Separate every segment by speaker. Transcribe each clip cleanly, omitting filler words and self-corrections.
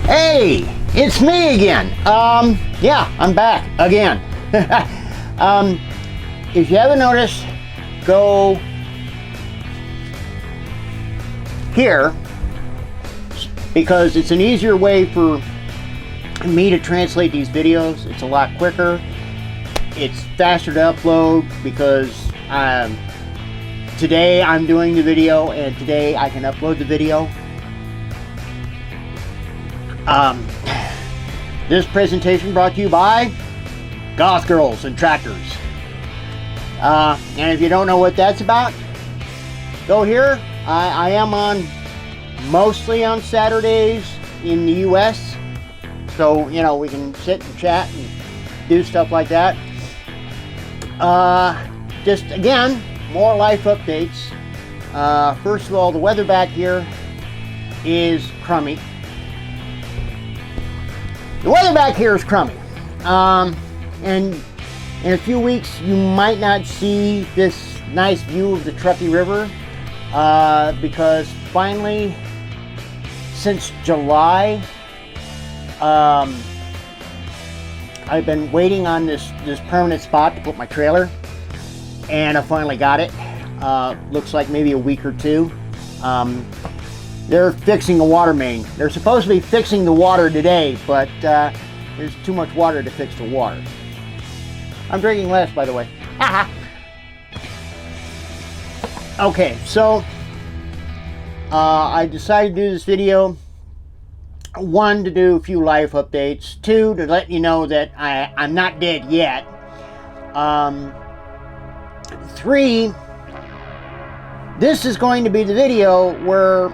Speaker 1: Hey, it's me again. Yeah, I'm back again. If you haven't noticed, go here, because it's an easier way for me to translate these videos. It's a lot quicker. It's faster to upload because today I'm doing the video and today I can upload the video. This presentation brought to you by Goth Girls and Tractors. And if you don't know what that's about, go here. I am on mostly on Saturdays in the US, so you know we can sit and chat and do stuff like that. Just again, more life updates. First of all, the weather back here is crummy. The weather back here is crummy, and in a few weeks you might not see this nice view of the Truckee River, because finally, since July, I've been waiting on this permanent spot to put my trailer, and I finally got it. Looks like maybe a week or two. They're fixing a water main. They're supposed to be fixing the water today, but there's too much water to fix the water. I'm drinking less, by the way. Okay, so I decided to do this video. One, to do a few life updates. Two, to let you know that I'm not dead yet. Three, this is going to be the video where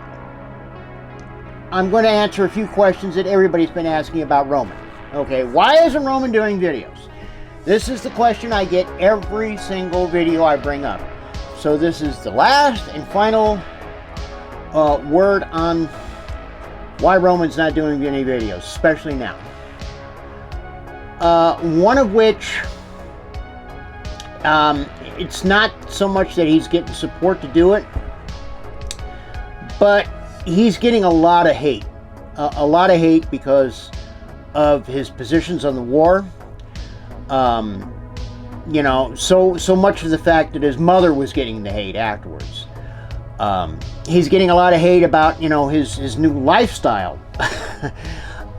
Speaker 1: I'm going to answer a few questions that everybody's been asking about Roman. Okay, why isn't Roman doing videos? This is the question I get every single video I bring up. So this is the last and final word on why Roman's not doing any videos, especially now. One of which, it's not so much that he's getting support to do it, but he's getting a lot of hate. A lot of hate because of his positions on the war. You know, so much of the fact that his mother was getting the hate afterwards. He's getting a lot of hate about, you know, his new lifestyle.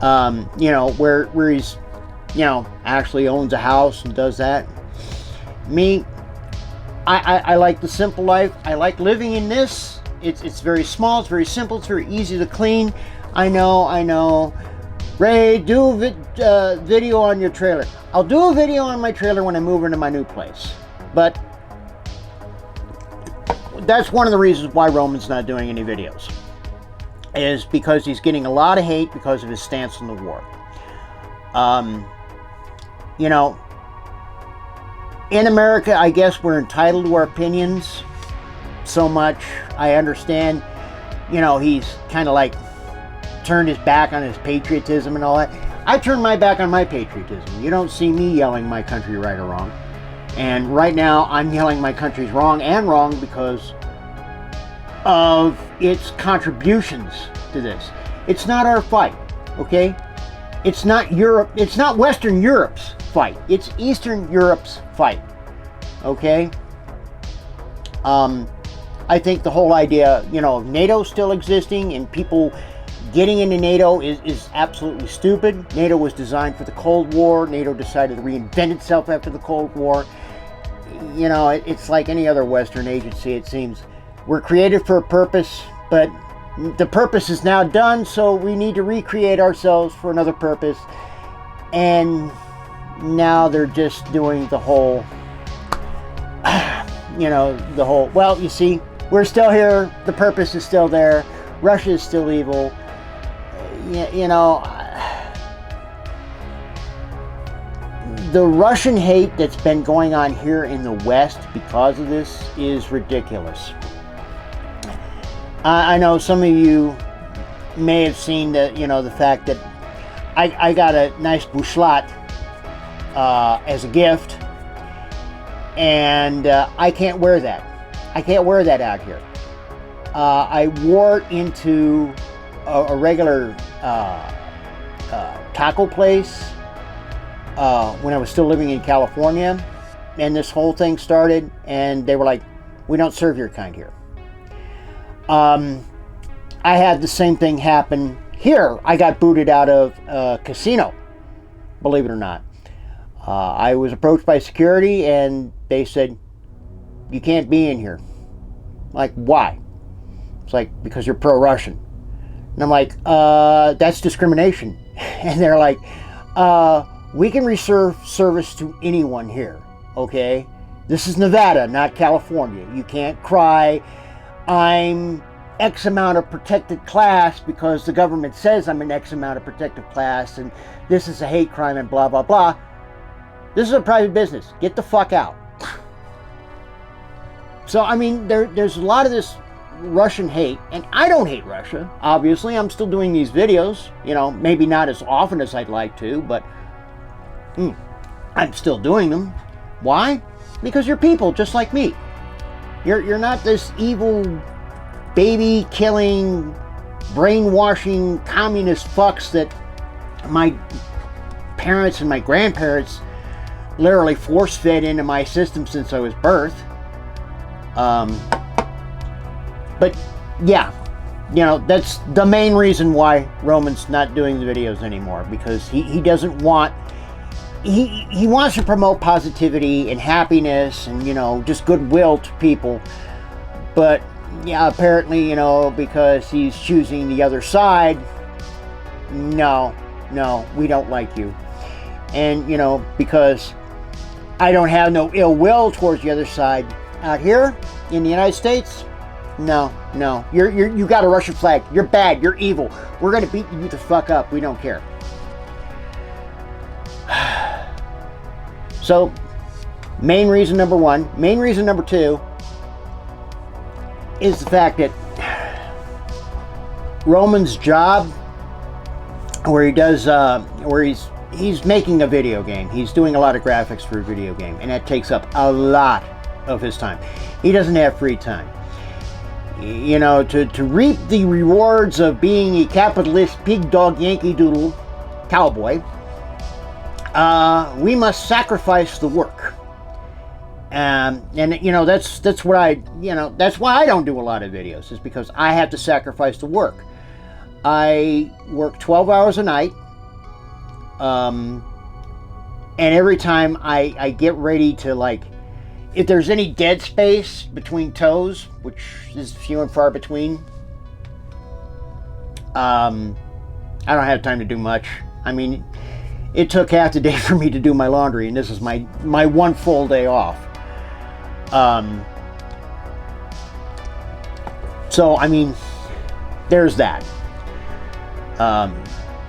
Speaker 1: You know, where he's, you know, actually owns a house and does that. Me, I like the simple life. I like living in this. It's very small, it's very simple, it's very easy to clean. I know. Ray, do a video on your trailer. I'll do a video on my trailer when I move into my new place. But that's one of the reasons why Roman's not doing any videos. Is because he's getting a lot of hate because of his stance on the war. You know, in America, I guess we're entitled to our opinions so much. I understand, you know, he's kind of like turned his back on his patriotism and all that. I turned my back on my patriotism. You don't see me yelling my country right or wrong. And right now I'm yelling my country's wrong because of its contributions to this. It's not our fight, okay? It's not Europe, it's not Western Europe's fight. It's Eastern Europe's fight, okay? I think the whole idea, you know, of NATO still existing and people getting into NATO is absolutely stupid. NATO was designed for the Cold War. NATO decided to reinvent itself after the Cold War. You know, it's like any other Western agency, it seems. We're created for a purpose, but the purpose is now done, so we need to recreate ourselves for another purpose. And now they're just doing the whole, you know, the whole, well, you see, we're still here, the purpose is still there, Russia is still evil. You know, the Russian hate that's been going on here in the West because of this is ridiculous. I know some of you may have seen the, you know, the fact that I got a nice bushlat as a gift, and I can't wear that. I can't wear that out here. I wore it into a regular taco place when I was still living in California, and this whole thing started, and they were like, we don't serve your kind here. I had the same thing happen here. I got booted out of a casino, believe it or not. I was approached by security, and they said, you can't be in here. Like, why? It's like, because you're pro-Russian. And I'm like, that's discrimination. And they're like, we can reserve service to anyone here, okay? This is Nevada, not California. You can't cry, I'm X amount of protected class because the government says I'm an X amount of protected class, and this is a hate crime and blah, blah, blah. This is a private business. Get the fuck out. So, I mean, there's a lot of this Russian hate, and I don't hate Russia, obviously. I'm still doing these videos, you know, maybe not as often as I'd like to, but I'm still doing them. Why? Because you're people just like me. You're not this evil, baby-killing, brainwashing communist fucks that my parents and my grandparents literally force-fed into my system since I was birthed. But yeah, you know, that's the main reason why Roman's not doing the videos anymore, because he doesn't want, he wants to promote positivity and happiness and, you know, just goodwill to people. But yeah, apparently, you know, because he's choosing the other side, no, we don't like you. And, you know, because I don't have no ill will towards the other side out here in the United States, no, you got a Russian flag, you're bad, you're evil, we're gonna beat you the fuck up, we don't care. So, main reason number one. Main reason number two is the fact that Roman's job, where he does, where he's making a video game, he's doing a lot of graphics for a video game, and that takes up a lot of his time. He doesn't have free time. You know, to reap the rewards of being a capitalist pig dog Yankee Doodle cowboy, we must sacrifice the work. And you know, that's what that's why I don't do a lot of videos, is because I have to sacrifice the work. I work 12 hours a night, and every time I get ready to, like, if there's any dead space between toes, which is few and far between, I don't have time to do much. I mean, it took half the day for me to do my laundry, and this is my one full day off. So, I mean, there's that.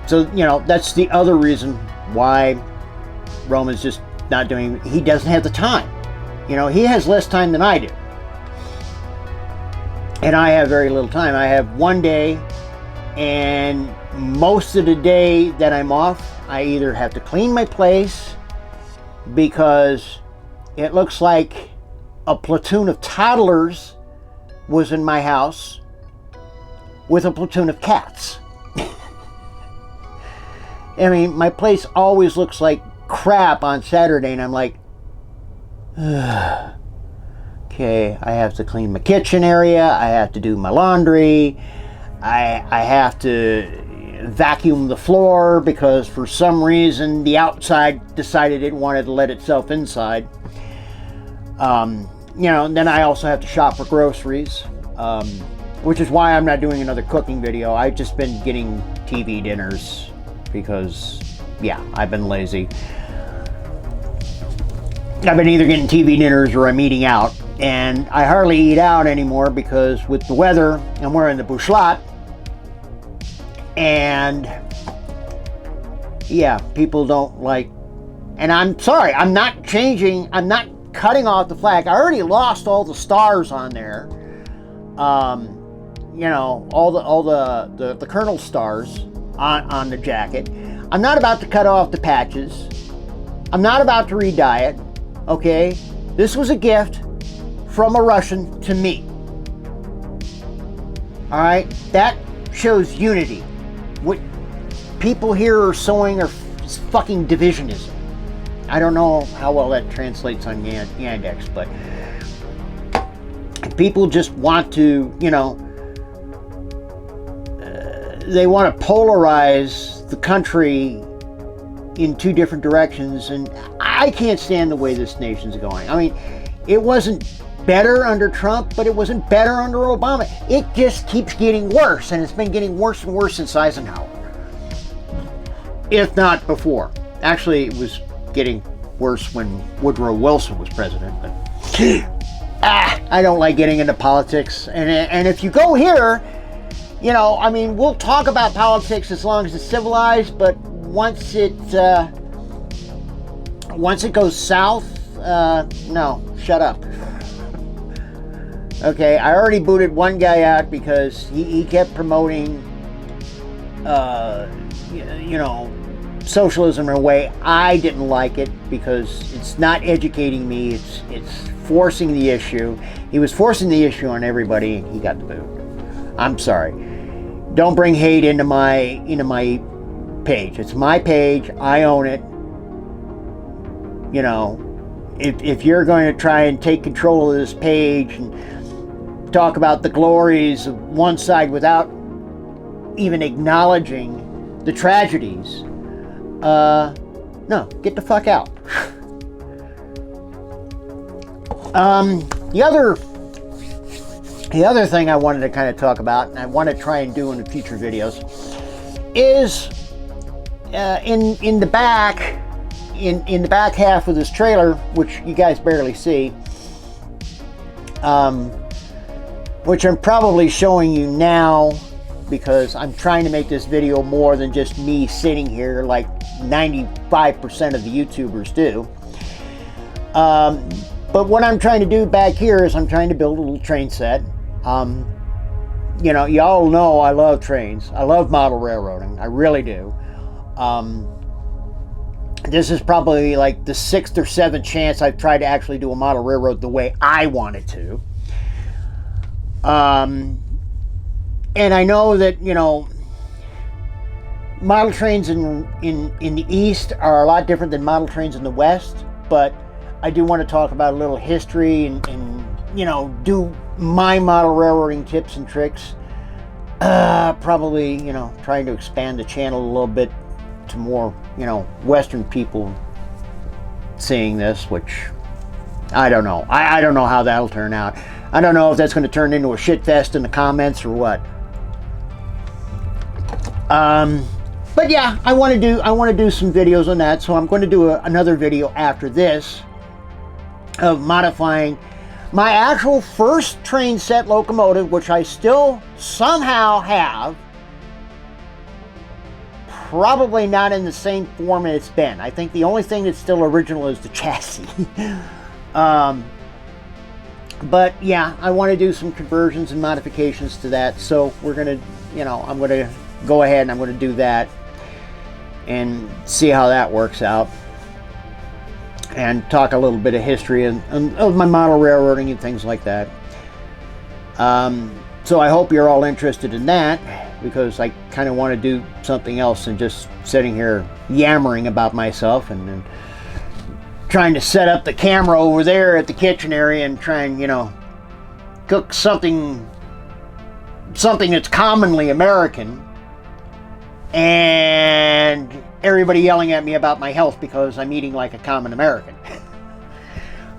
Speaker 1: So, you know, that's the other reason why Roman's just not doing, he doesn't have the time. You know, he has less time than I do. And I have very little time. I have one day, and most of the day that I'm off, I either have to clean my place because it looks like a platoon of toddlers was in my house with a platoon of cats. I mean, my place always looks like crap on Saturday, and I'm like, okay, I have to clean my kitchen area, I have to do my laundry, I have to vacuum the floor because for some reason the outside decided it wanted to let itself inside. You know, and then I also have to shop for groceries, which is why I'm not doing another cooking video. I've just been getting TV dinners because, yeah, I've been lazy. I've been either getting TV dinners or I'm eating out, and I hardly eat out anymore because with the weather, I'm wearing the bushlat, and yeah, people don't like, and I'm sorry, I'm not changing, I'm not cutting off the flag. I already lost all the stars on there, you know, all the colonel stars on the jacket. I'm not about to cut off the patches. I'm not about to re-dye it. Okay, this was a gift from a Russian to me. All right, that shows unity. What people here are sowing are fucking divisionism. I don't know how well that translates on Yandex, but people just want to, you know, they want to polarize the country in two different directions, and I can't stand the way this nation's going. I mean, it wasn't better under Trump, but it wasn't better under Obama. It just keeps getting worse, and it's been getting worse and worse since Eisenhower, if not before. Actually, it was getting worse when Woodrow Wilson was president, but I don't like getting into politics. And if you go here, you know, I mean, we'll talk about politics as long as it's civilized, but once it goes south, no, shut up. Okay, I already booted one guy out because he kept promoting, you know, socialism in a way I didn't like it, because it's not educating me. It's forcing the issue. He was forcing the issue on everybody, and he got the boot. I'm sorry. Don't bring hate into my page. It's my page. I own it. You know, if you're going to try and take control of this page and talk about the glories of one side without even acknowledging the tragedies, no, get the fuck out. The other thing I wanted to kind of talk about, and I want to try and do in the future videos, is in the back half of this trailer, which you guys barely see, which I'm probably showing you now, because I'm trying to make this video more than just me sitting here like 95% of the YouTubers do. But what I'm trying to do back here is I'm trying to build a little train set. You know, y'all know I love trains. I love model railroading. I really do. This is probably like the 6th or 7th chance I've tried to actually do a model railroad the way I wanted to. And I know that, you know, model trains in the East are a lot different than model trains in the West, but I do want to talk about a little history and you know, do my model railroading tips and tricks. Probably, you know, trying to expand the channel a little bit to more, you know, Western people seeing this, which I don't know. I don't know how that'll turn out. I don't know if that's going to turn into a shit fest in the comments or what. But yeah, I want to do some videos on that, so I'm going to do another video after this of modifying my actual first train set locomotive, which I still somehow have. Probably not in the same form it's been. I think the only thing that's still original is the chassis. But yeah, I want to do some conversions and modifications to that, so we're going to, you know, I'm going to go ahead and I'm going to do that and see how that works out, and talk a little bit of history of my model railroading and things like that. So I hope you're all interested in that, because I kind of want to do something else than just sitting here yammering about myself and trying to set up the camera over there at the kitchen area and try and, you know, cook something that's commonly American, and everybody yelling at me about my health because I'm eating like a common American.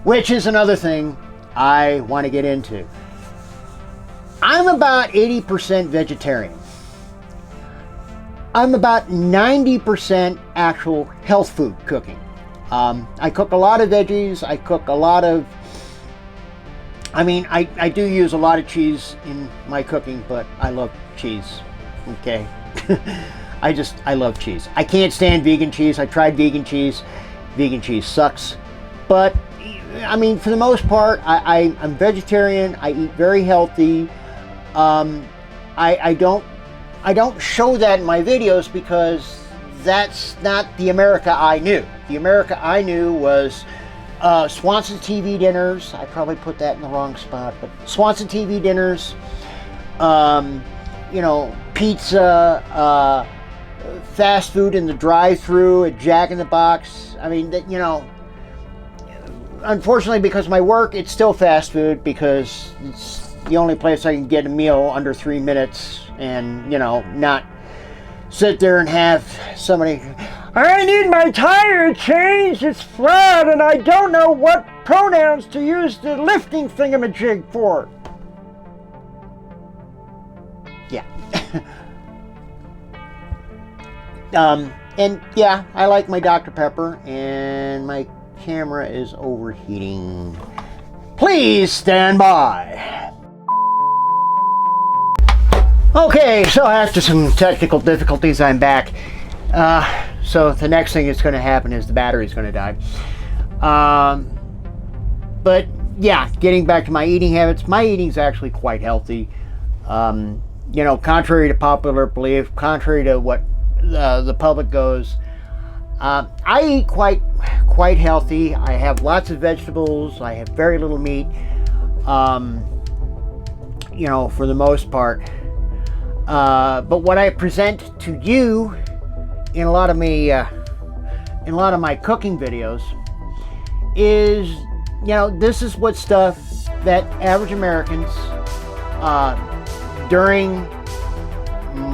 Speaker 1: Which is another thing I want to get into. I'm about 80% vegetarian. I'm about 90% actual health food cooking. I cook a lot of veggies. I cook a lot of, I mean, I do use a lot of cheese in my cooking, but I love cheese, okay? I love cheese. I can't stand vegan cheese. I tried vegan cheese. Vegan cheese sucks. But, I mean, for the most part, I'm vegetarian. I eat very healthy. I don't show that in my videos because that's not the America I knew. The America I knew was Swanson TV dinners. I probably put that in the wrong spot, but Swanson TV dinners, you know, pizza, fast food in the drive-thru at Jack in the Box. I mean, you know, unfortunately, because of my work, it's still fast food because it's the only place I can get a meal under 3 minutes and, you know, not sit there and have somebody, I need my tire changed, it's flat, and I don't know what pronouns to use the lifting thingamajig for. Yeah. And yeah, I like my Dr. Pepper, and my camera is overheating. Please stand by. Okay, so after some technical difficulties, I'm back. So the next thing that's going to happen is the battery's going to die. But yeah, getting back to my eating habits, my eating's actually quite healthy. You know, contrary to popular belief, contrary to what the public goes, I eat quite healthy. I have lots of vegetables. I have very little meat. You know, for the most part. But what I present to you in a lot of my cooking videos is, you know, this is what stuff that average Americans during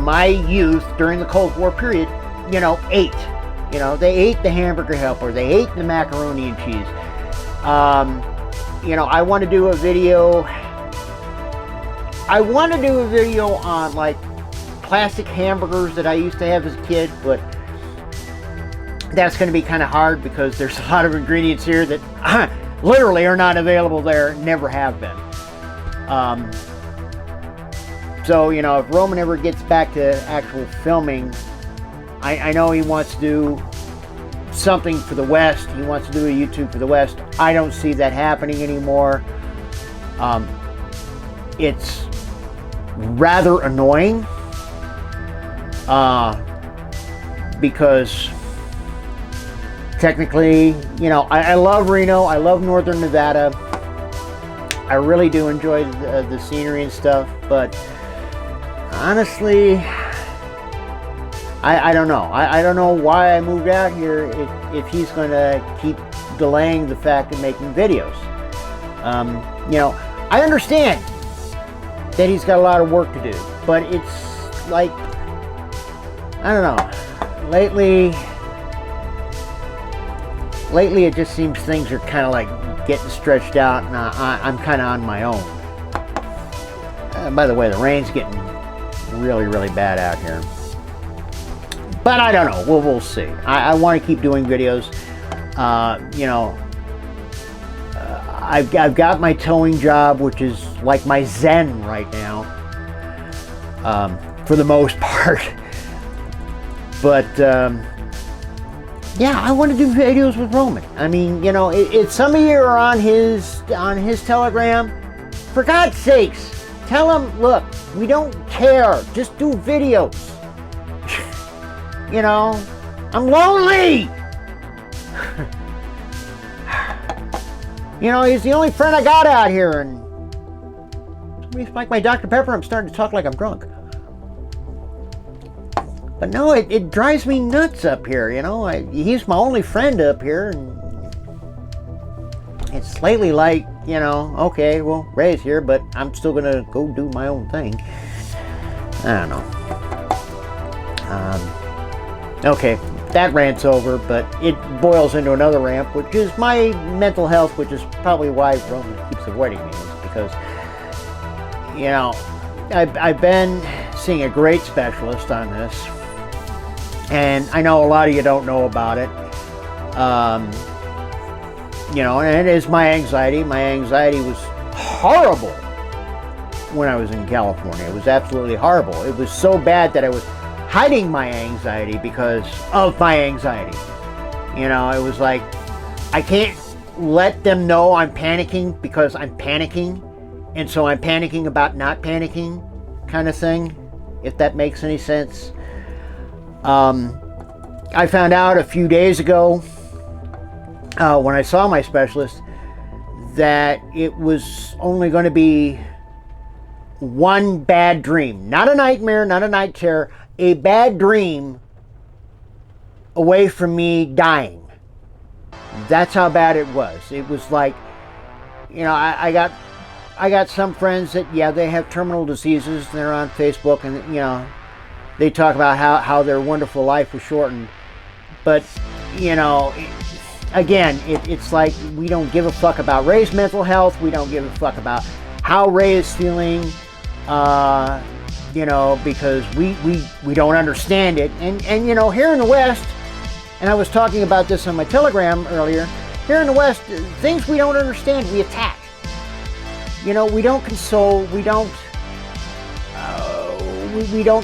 Speaker 1: my youth, during the Cold War period, you know, ate. You know, they ate the hamburger helper, they ate the macaroni and cheese. You know, I want to do a video on like plastic hamburgers that I used to have as a kid, but that's going to be kind of hard because there's a lot of ingredients here that literally are not available there, never have been. So, you know, if Roman ever gets back to actual filming, I know he wants to do something for the West. He wants to do a YouTube for the West. I don't see that happening anymore. It's rather annoying because technically, you know, I love Reno. I love Northern Nevada. I really do enjoy the scenery and stuff, but honestly, I don't know. I don't know why I moved out here if he's going to keep delaying the fact of making videos. You know, I understand that he's got a lot of work to do, but it's like, I don't know. Lately it just seems things are kind of like getting stretched out, and I'm kind of on my own. By the way, the rain's getting really, really bad out here. But I don't know. We'll see. I want to keep doing videos. You know, I've got my towing job, which is like my zen right now, for the most part. But yeah, I want to do videos with Roman. I mean, you know, if some of you are on his Telegram, for God's sakes, tell him, look, we don't care. Just do videos. You know, I'm lonely. You know, he's the only friend I got out here, and somebody spiked my Dr. Pepper. I'm starting to talk like I'm drunk. But no, it drives me nuts up here. You know, he's my only friend up here, and it's lately like, you know, okay, well, Ray's here, but I'm still gonna go do my own thing. I don't know. Okay, that rant's over, but it boils into another rant, which is my mental health, which is probably why Roman keeps avoiding me, is because, you know, I've been seeing a great specialist on this, and I know a lot of you don't know about it. You know, and it is my anxiety. My anxiety was horrible when I was in California. It was absolutely horrible. It was so bad that I was hiding my anxiety because of my anxiety. You know, it was like, I can't let them know I'm panicking because I'm panicking, and so I'm panicking about not panicking, kind of thing, if that makes any sense. I found out a few days ago when I saw my specialist that it was only going to be one bad dream, not a nightmare, not a night terror, a bad dream away from me dying. That's how bad it was. It was like, you know, I got some friends that, yeah, they have terminal diseases. And they're on Facebook, and you know, they talk about how their wonderful life was shortened. But you know, again, it's like we don't give a fuck about Ray's mental health. We don't give a fuck about how Ray is feeling. You know, because we don't understand it. And you know, here in the West, and I was talking about this on my Telegram earlier, here in the West, things we don't understand, we attack. You know, we don't console, we don't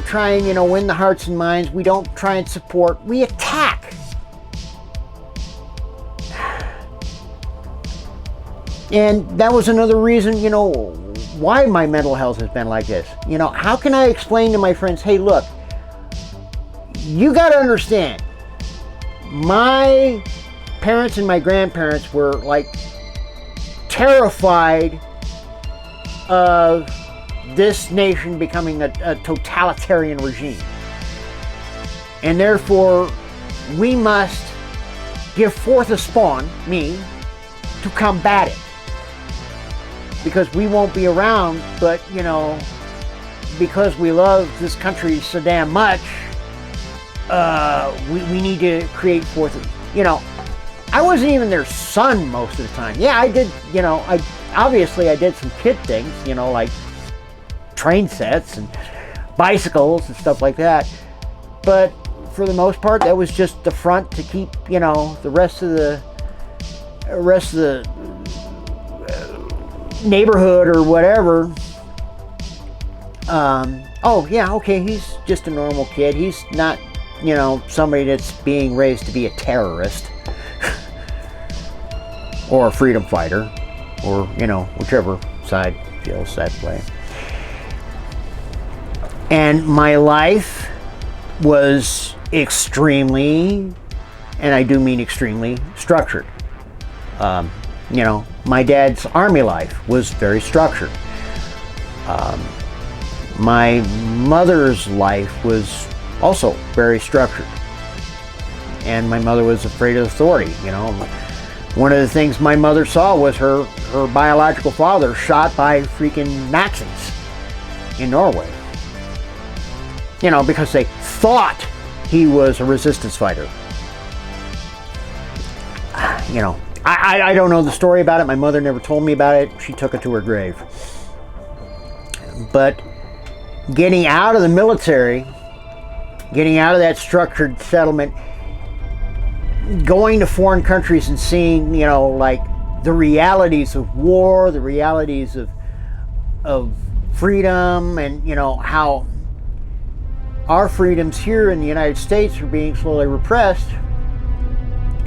Speaker 1: try and, you know, win the hearts and minds, we don't try and support, we attack. And that was another reason, you know, why my mental health has been like this. You know, how can I explain to my friends, hey, look, you got to understand, my parents and my grandparents were like terrified of this nation becoming a totalitarian regime. And therefore, we must give forth a spawn, me, to combat it. Because we won't be around, but, you know, because we love this country so damn much, we need to create forth, you know, I wasn't even their son most of the time. Yeah, I did, you know, obviously I did some kid things, you know, like train sets and bicycles and stuff like that. But for the most part, that was just the front to keep, you know, the rest of the neighborhood or whatever. Oh yeah, okay, he's just a normal kid. He's not, you know, somebody that's being raised to be a terrorist or a freedom fighter, or, you know, whichever side feels that way. And my life was extremely, and I do mean extremely, structured. You know, my dad's army life was very structured. My mother's life was also very structured. And my mother was afraid of authority, you know. One of the things my mother saw was her biological father shot by freaking Nazis in Norway. You know, because they thought he was a resistance fighter. You know, I don't know the story about it. My mother never told me about it. She took it to her grave. But getting out of the military, getting out of that structured settlement, going to foreign countries and seeing, you know, like the realities of war, the realities of freedom, and, you know, how our freedoms here in the United States are being slowly repressed.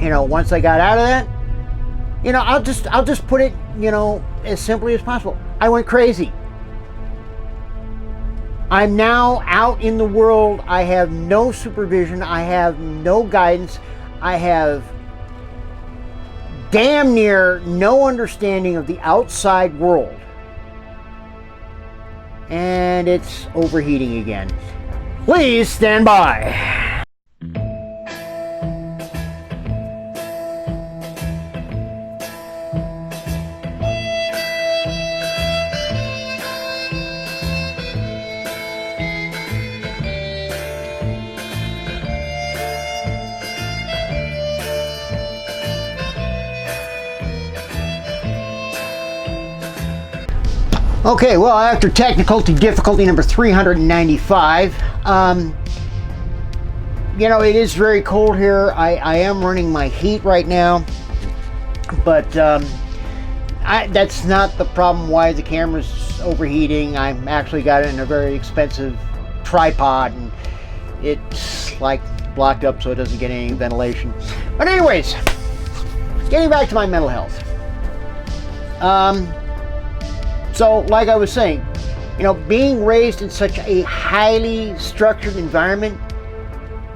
Speaker 1: You know, once I got out of that, you know, I'll just put it, you know, as simply as possible. I went crazy. I'm now out in the world. I have no supervision. I have no guidance. I have damn near no understanding of the outside world. And it's overheating again. Please stand by. Okay, well, after difficulty number 395, you know, it is very cold here. I am running my heat right now, but that's not the problem why the camera's overheating. I've actually got it in a very expensive tripod, and it's like blocked up so it doesn't get any ventilation. But anyways, getting back to my mental health. So, like I was saying, you know, being raised in such a highly structured environment,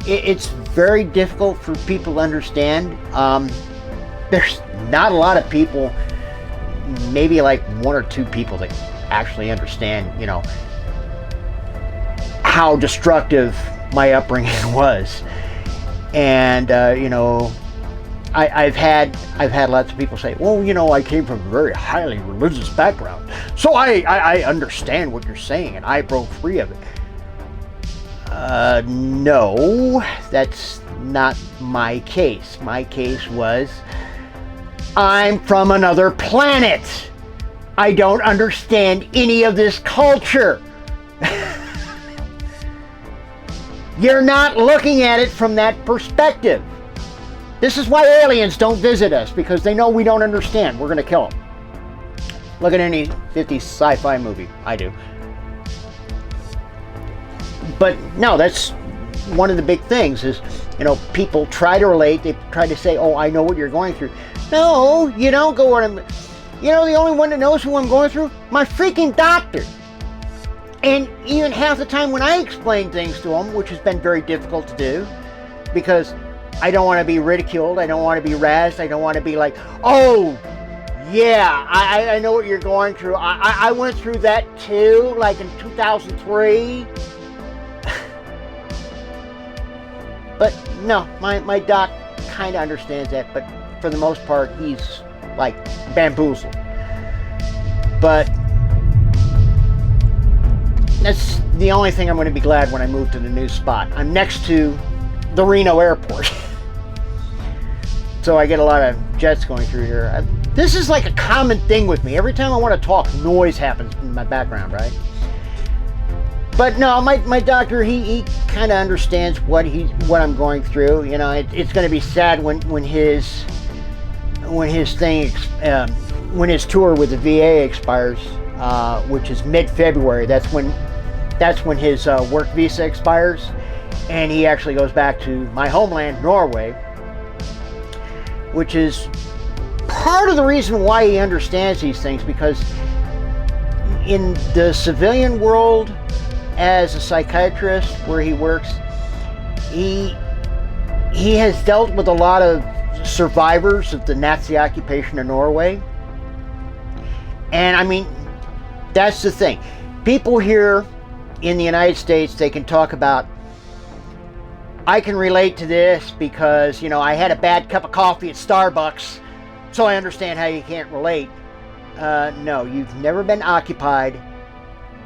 Speaker 1: it's very difficult for people to understand. There's not a lot of people, maybe like one or two people that actually understand, you know, how destructive my upbringing was. And I've had lots of people say, well, I came from a very highly religious background, so I understand what you're saying, and I broke free of it. No, that's not my case. My case was, I'm from another planet. I don't understand any of this culture. You're not looking at it from that perspective. This is why aliens don't visit us, because they know we don't understand. We're going to kill them. Look at any 50s sci-fi movie. I do. But no, that's one of the big things is, people try to relate. They try to say, I know what you're going through. No, you don't go where I'm... the only one that knows who I'm going through? My freaking doctor. And even half the time when I explain things to him, which has been very difficult to do, because I don't want to be ridiculed, I don't want to be razzed, I don't want to be like, yeah, I know what you're going through. I went through that too, like in 2003. But no, my doc kind of understands that, but for the most part, he's like bamboozled. But that's the only thing I'm going to be glad when I move to the new spot. I'm next to the Reno airport. So I get a lot of jets going through here. This is like a common thing with me. Every time I want to talk, noise happens in my background, right? But no, my doctor, he kind of understands what I'm going through. It's going to be sad when his tour with the VA expires, which is mid-February. That's when his work visa expires, and he actually goes back to my homeland, Norway, which is part of the reason why he understands these things, because in the civilian world, as a psychiatrist where he works, he has dealt with a lot of survivors of the Nazi occupation of Norway. And I mean, that's the thing. People here in the United States, they can talk about, I can relate to this because, I had a bad cup of coffee at Starbucks, so I understand how you can't relate. No, you've never been occupied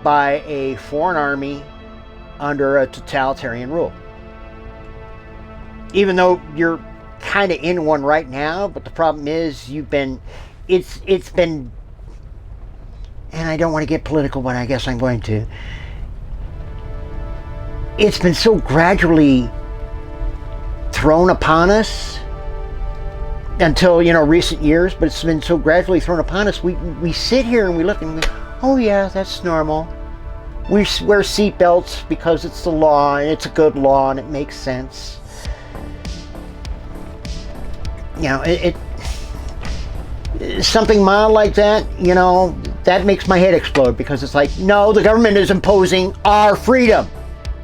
Speaker 1: by a foreign army under a totalitarian rule. Even though you're kind of in one right now, but the problem is it's been, and I don't want to get political, but I guess I'm going to. It's been so gradually thrown upon us until, recent years, but it's been so gradually thrown upon us. We sit here and we look and we go, oh yeah, that's normal. We wear seatbelts because it's the law, and it's a good law, and it makes sense. Something mild like that, that makes my head explode, because it's like, no, the government is imposing our freedom.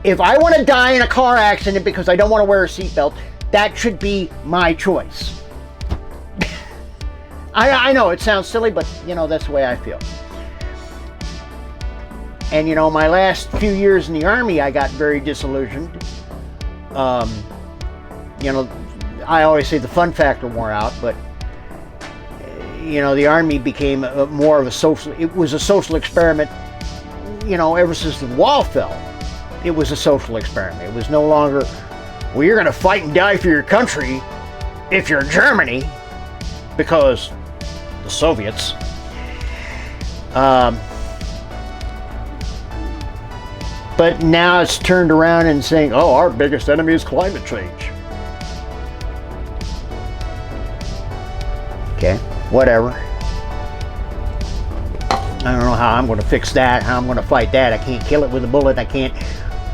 Speaker 1: If I want to die in a car accident because I don't want to wear a seatbelt, that should be my choice. I know it sounds silly, but that's the way I feel. And my last few years in the Army, I got very disillusioned. I always say the fun factor wore out, but the Army became more of a social. It was a social experiment. Ever since the wall fell, it was a social experiment. It was no longer, well, you're going to fight and die for your country if you're Germany, because the Soviets. But now it's turned around and saying, oh, our biggest enemy is climate change. Okay, whatever. I don't know how I'm going to fix that, how I'm going to fight that. I can't kill it with a bullet. I can't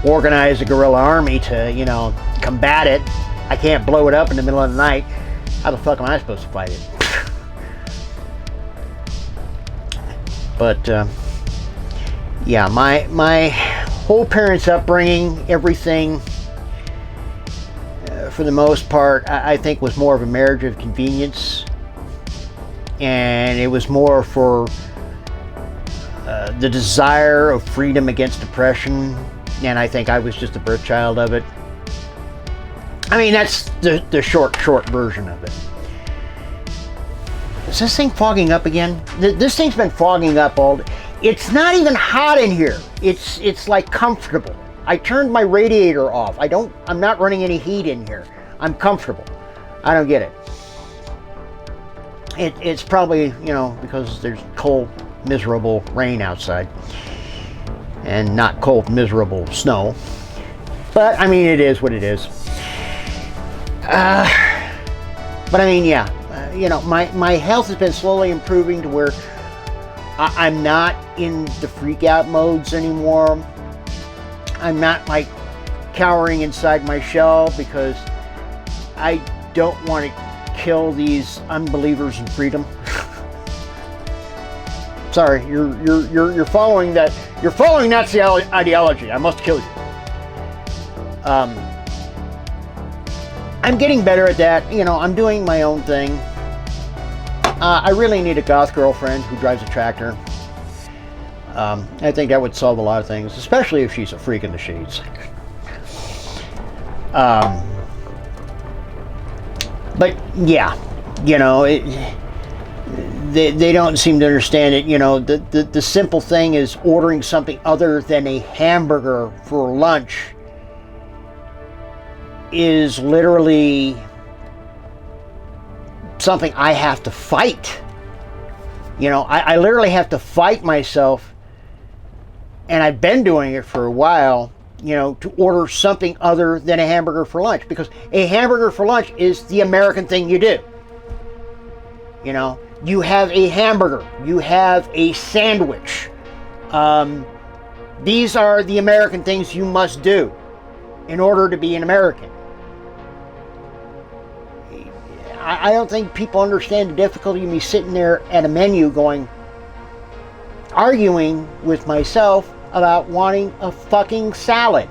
Speaker 1: organize a guerrilla army to, combat it. I can't blow it up in the middle of the night. How the fuck am I supposed to fight it? But, yeah, my whole parents' upbringing, everything, for the most part, I think was more of a marriage of convenience. And it was more for the desire of freedom against oppression. And I think I was just a birth child of it. I mean, that's the short version of it. Is this thing fogging up again? This thing's been fogging up all day. It's not even hot in here. It's like comfortable. I turned my radiator off. I'm not running any heat in here. I'm comfortable. I don't get it. It's probably, you know, because there's cold, miserable rain outside. And not cold, miserable snow. But, I mean, it is what it is. But, I mean, yeah. You know, my health has been slowly improving to where I'm not in the freak out modes anymore. I'm not like cowering inside my shell because I don't want to kill these unbelievers in freedom. Sorry, you're following that. You're following Nazi ideology. I must kill you. I'm getting better at that. You know, I'm doing my own thing. I really need a goth girlfriend who drives a tractor. I think that would solve a lot of things, especially if she's a freak in the sheets. But yeah, you know, they don't seem to understand it. You know, the simple thing is ordering something other than a hamburger for lunch is literally something I have to fight. You know, I literally have to fight myself, and I've been doing it for a while, you know, to order something other than a hamburger for lunch, because a hamburger for lunch is the American thing you do. You know, you have a hamburger, you have a sandwich. These are the American things you must do in order to be an American. I don't think people understand the difficulty of me sitting there at a menu arguing with myself about wanting a fucking salad.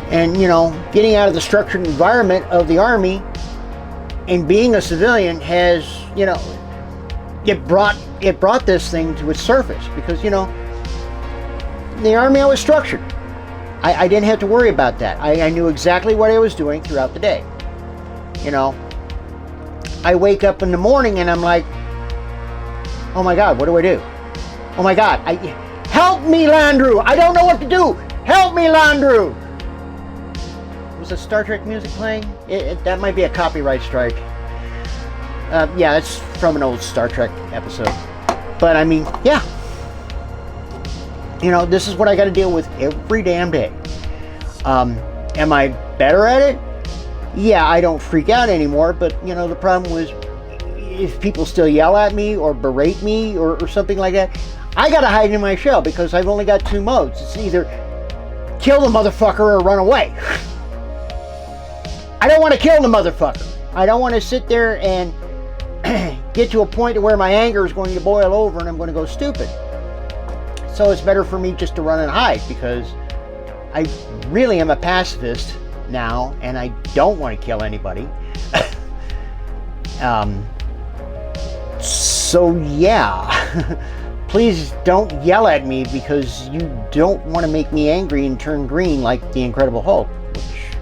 Speaker 1: And, you know, getting out of the structured environment of the Army and being a civilian has, you know, it brought this thing to its surface, because, you know, in the Army I was structured. I didn't have to worry about that. I knew exactly what I was doing throughout the day. You know, I wake up in the morning and I'm like, oh my God, what do I do? Oh my God, help me, Landrew! I don't know what to do! Help me, Landrew! Was the Star Trek music playing? That might be a copyright strike. Yeah, it's from an old Star Trek episode. But I mean, yeah. You know, this is what I got to deal with every damn day. Am I better at it? Yeah, I don't freak out anymore, but, you know, the problem was if people still yell at me or berate me or something like that, I got to hide in my shell, because I've only got two modes. It's either kill the motherfucker or run away. I don't want to kill the motherfucker. I don't want to sit there and get to a point where my anger is going to boil over and I'm going to go stupid. So it's better for me just to run and hide, because I really am a pacifist now and I don't want to kill anybody. So yeah, please don't yell at me, because you don't want to make me angry and turn green like the Incredible Hulk, which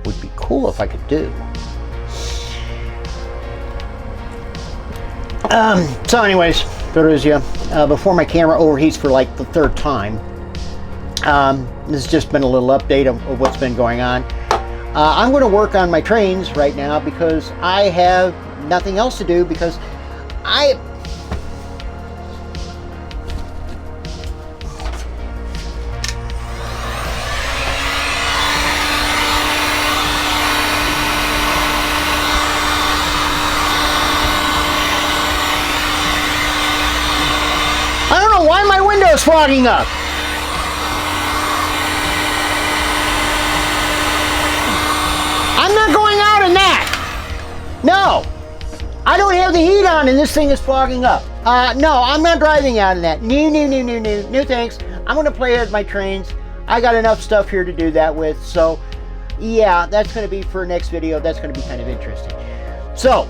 Speaker 1: would be cool if I could do. So anyways, before my camera overheats for like the third time, this has just been a little update of what's been going on. I'm going to work on my trains right now because I have nothing else to do, because I don't know why my window's fogging up. I'm not going out in that. No. I don't have the heat on and this thing is fogging up. No, I'm not driving out in that. No, thanks. I'm going to play with my trains. I got enough stuff here to do that with. So, yeah, that's going to be for next video. That's going to be kind of interesting. So,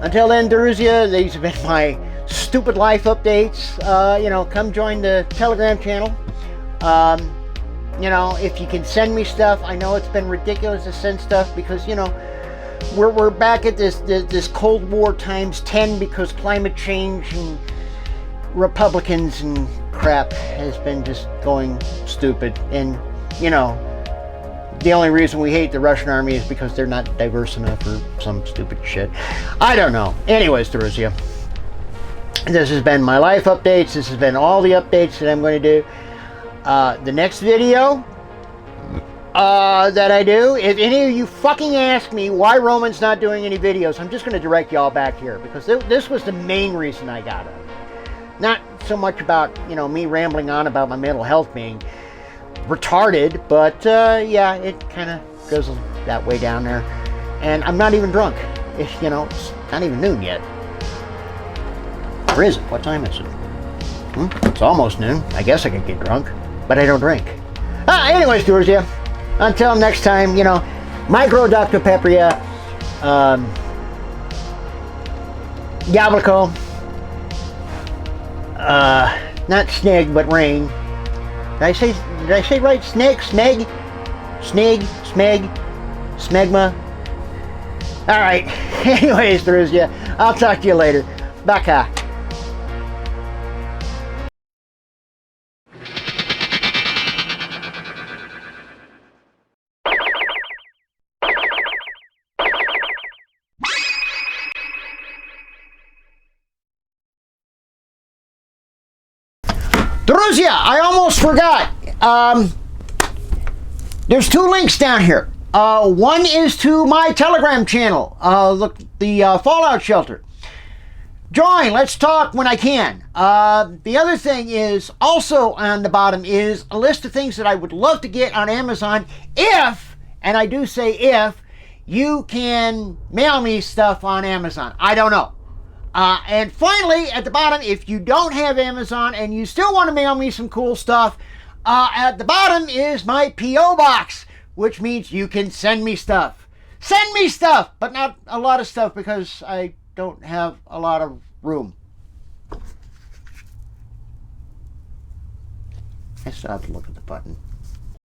Speaker 1: until then, Daruzia, these have been my stupid life updates, you know, come join the Telegram channel. You know, if you can send me stuff, I know it's been ridiculous to send stuff because, you know, we're back at this Cold War times 10 because climate change and Republicans and crap has been just going stupid. And, you know, the only reason we hate the Russian army is because they're not diverse enough or some stupid shit. I don't know. Anyways, Teresa, this has been my life updates. This has been all the updates that I'm going to do. The next video that I do, if any of you fucking ask me why Roman's not doing any videos, I'm just going to direct y'all back here because this was the main reason I got it. Not so much about, you know, me rambling on about my mental health being retarded, but yeah, it kind of goes that way down there. And I'm not even drunk. You know, it's not even noon yet. Or is it? What time is it? It's almost noon. I guess I could get drunk, but I don't drink. Anyways, viewers, yeah. Until next time, you know, micro Dr. Pepria, Yablico, not Snig, but Rain. Did I say right? Snig, Smeg, Snig, Smeg, Smegma. All right. Anyways, there is, yeah. I'll talk to you later. Baka. Друзья, I almost forgot. There's two links down here. One is to my Telegram channel, look, the Fallout Shelter. Join, let's talk when I can. The other thing is, also on the bottom is a list of things that I would love to get on Amazon if, and I do say if, you can mail me stuff on Amazon. I don't know. And finally, at the bottom, if you don't have Amazon and you still want to mail me some cool stuff, at the bottom is my P.O. Box, which means you can send me stuff. Send me stuff, but not a lot of stuff because I don't have a lot of room. I still have to look at the button.